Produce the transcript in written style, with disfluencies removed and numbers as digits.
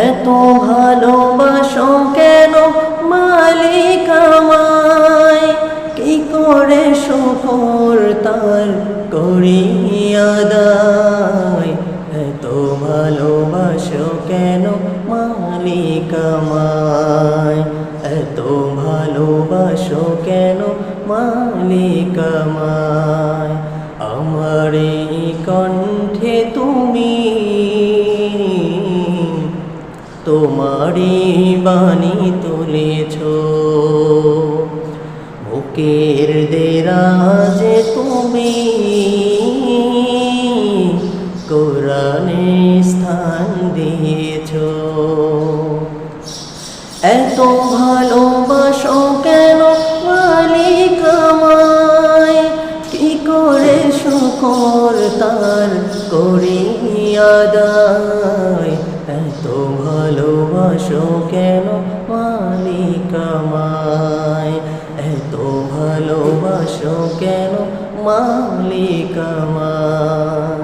এত ভালোবাসো কেন মালিক আমায়, কি করে শুকর তার করি আদায়। এত ভালোবাসো কেন মালিক আমায়, এত ভালোবাসো কেন মালিক আমায়। আমার এই কণ্ঠে তুমি তোমারি বাণী তুলেছ, বুকের দেরাজে তুমি কোরআনে স্থান দিয়েছ। এত ভালোবাসো কেন মালিক আমায়, কি করে শুকর তার করি আদায়। এত ভালোবাসো কেন মালিক আমায়, এত ভালোবাসো কেন মালিক আমায়।